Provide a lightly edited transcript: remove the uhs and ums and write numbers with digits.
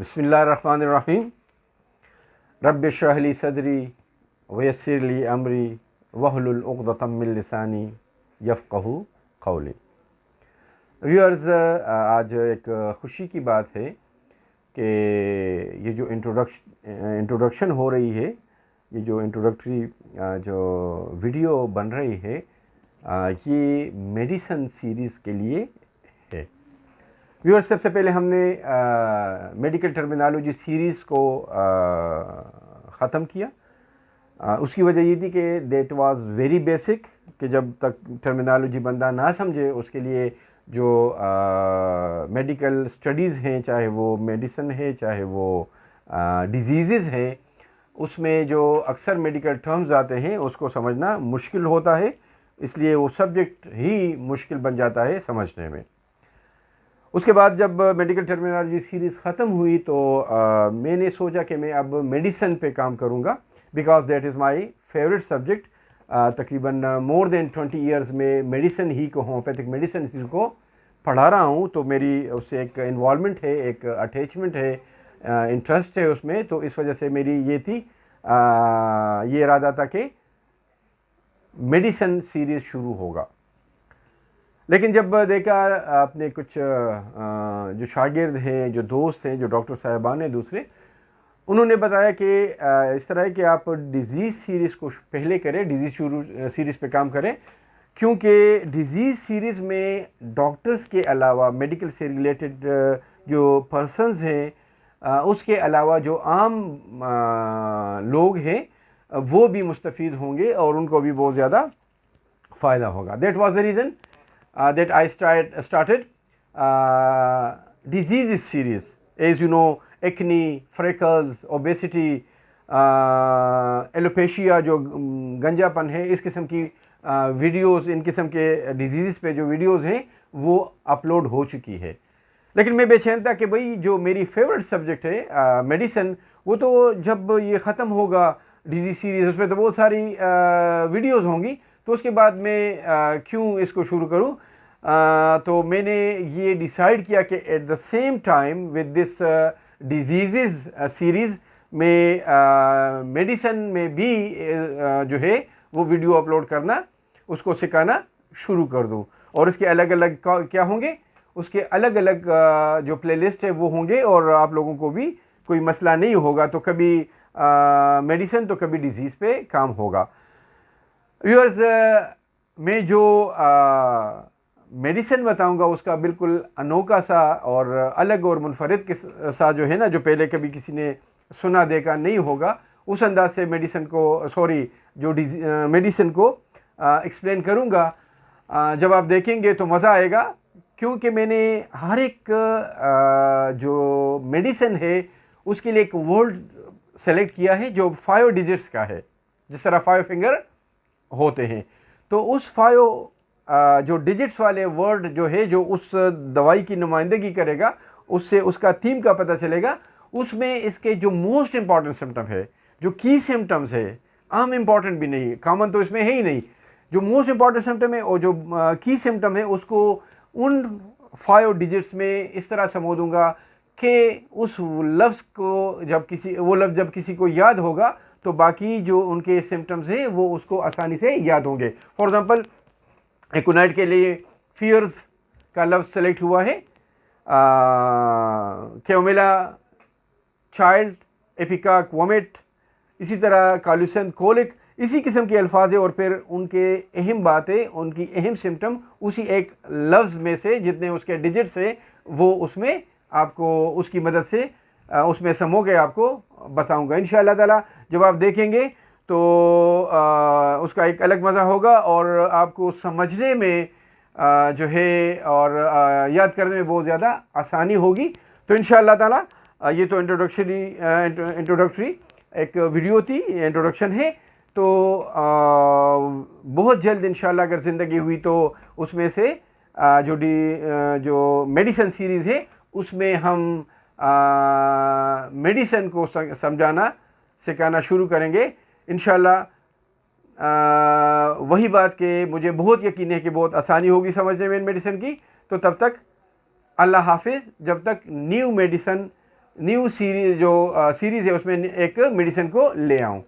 बिस्मिल्लाहिर्रहमानिर्रहीम। रब्बि इश्रह ली सदरी वयस्सिर ली अमरी वहलुल उक़दतम मिन लिसानी यफ़क़हू क़ौली। व्यूअर्स, आज एक ख़ुशी की बात है कि ये जो इंट्रोडक्शन हो रही है, ये जो इंट्रोडक्टरी जो वीडियो बन रही है, ये मेडिसिन सीरीज़ के लिए है। व्यूअर्स, सबसे पहले हमने मेडिकल टर्मिनोलॉजी सीरीज़ को ख़त्म किया। उसकी वजह ये थी कि दैट वाज वेरी बेसिक, कि जब तक टर्मिनोलॉजी बंदा ना समझे उसके लिए जो मेडिकल स्टडीज़ हैं, चाहे वो मेडिसिन है चाहे वो डिजीज़ हैं, उसमें जो अक्सर मेडिकल टर्म्स आते हैं उसको समझना मुश्किल होता है, इसलिए वो सब्जेक्ट ही मुश्किल बन जाता है समझने में। उसके बाद जब मेडिकल टर्मिनोलॉजी सीरीज़ ख़त्म हुई तो मैंने सोचा कि मैं अब मेडिसिन पे काम करूँगा, because that is my favourite subject. तकरीबन मोर देन 20 इयर्स में मेडिसिन ही को, होम्योपैथिक मेडिसिन ही को पढ़ा रहा हूँ, तो मेरी उससे एक इन्वॉल्वमेंट है, एक अटैचमेंट है, इंटरेस्ट है उसमें। तो इस वजह से मेरी ये थी, ये इरादा था कि मेडिसिन सीरीज़ शुरू होगा। लेकिन जब देखा आपने कुछ जो शागिर्द हैं, जो दोस्त हैं, जो डॉक्टर साहिबान हैं दूसरे, उन्होंने बताया कि इस तरह है कि आप डिज़ीज़ सीरीज़ को पहले करें, डिज़ीज़ सीरीज़ पे काम करें, क्योंकि डिज़ीज़ सीरीज़ में डॉक्टर्स के अलावा मेडिकल से रिलेटेड जो पर्सनस हैं, उसके अलावा जो आम लोग हैं वो भी मुस्तफ़ीद होंगे और उनको भी बहुत ज़्यादा फ़ायदा होगा। That was the reason that I started diseases series. As you know, acne, freckles, obesity, alopecia जो गंजापन है, इस किस्म की वीडियोस, इन किस्म के डिजीज़ पे जो वीडियोस हैं वो अपलोड हो चुकी है। लेकिन मैं बेचैन था कि भाई जो मेरी फेवरेट सब्जेक्ट है मेडिसिन, वो तो जब ये ख़त्म होगा डिजीज़ सीरीज़, उसमें तो बहुत सारी वीडियोस होंगी, तो उसके बाद मैं क्यों इसको शुरू करूं। तो मैंने ये डिसाइड किया कि at the same time with this disease series में मेडिसिन में भी जो है वो वीडियो अपलोड करना, उसको सिखाना शुरू कर दूं। और इसके अलग अलग क्या होंगे, उसके अलग अलग जो प्लेलिस्ट है वो होंगे, और आप लोगों को भी कोई मसला नहीं होगा, तो कभी मेडिसिन तो कभी डिजीज़ पे काम होगा। व्यूअर्स, मैं जो मेडिसिन बताऊंगा उसका बिल्कुल अनोखा सा और अलग और मुनफरिद सा जो है ना, जो पहले कभी किसी ने सुना देखा नहीं होगा, उस अंदाज से मेडिसिन को एक्सप्लेन करूंगा। जब आप देखेंगे तो मज़ा आएगा, क्योंकि मैंने हर एक जो मेडिसिन है उसके लिए एक वर्ड सेलेक्ट किया है जो 5 डिजिट्स का है, जिस तरह 5 फिंगर होते हैं। तो उस 5 जो डिजिट्स वाले वर्ड जो है, जो उस दवाई की नुमाइंदगी करेगा, उससे उसका थीम का पता चलेगा। उसमें इसके जो मोस्ट इम्पॉर्टेंट सिम्टम है, जो की सिम्टम्स है, आम इम्पॉर्टेंट भी नहीं, कॉमन तो इसमें है ही नहीं, जो मोस्ट इम्पॉर्टेंट सिम्टम है और जो की सिम्टम है, उसको उन 5 डिजिट्स में इस तरह समझ दूंगा कि उस लफ्ज़ को जब किसी को याद होगा तो बाकी जो उनके सिम्टम्स हैं वो उसको आसानी से याद होंगे। फॉर एग्जांपल, एक्यूनाइट के लिए फियर्स का लफ्ज़ सेलेक्ट हुआ है, कैमिला, चाइल्ड, एपिकाक, वोमिट, इसी तरह कालुसन, कोलिक, इसी किस्म के अल्फाज है, और फिर उनके अहम बातें, उनकी अहम सिम्टम उसी एक लफ्ज़ में से जितने उसके डिजिट्स है वो उसमें आपको उसकी मदद से उसमें समो के आपको बताऊंगा इंशाअल्लाह ताला। जब आप देखेंगे तो उसका एक अलग मज़ा होगा और आपको समझने में जो है और याद करने में बहुत ज़्यादा आसानी होगी। तो इंशाअल्लाह ताला ये तो इंट्रोडक्टरी एक वीडियो थी, इंट्रोडक्शन है। तो बहुत जल्द इंशाअल्लाह अगर ज़िंदगी हुई तो उसमें से जो मेडिसिन सीरीज़ है उसमें हम मेडिसिन को समझाना सिखाना शुरू करेंगे इंशाअल्लाह। वही बात कि मुझे बहुत यकीन है कि बहुत आसानी होगी समझने में इन मेडिसिन की। तो तब तक अल्लाह हाफिज़, जब तक न्यू मेडिसिन न्यू सीरीज जो सीरीज़ है उसमें एक मेडिसिन को ले आऊँ।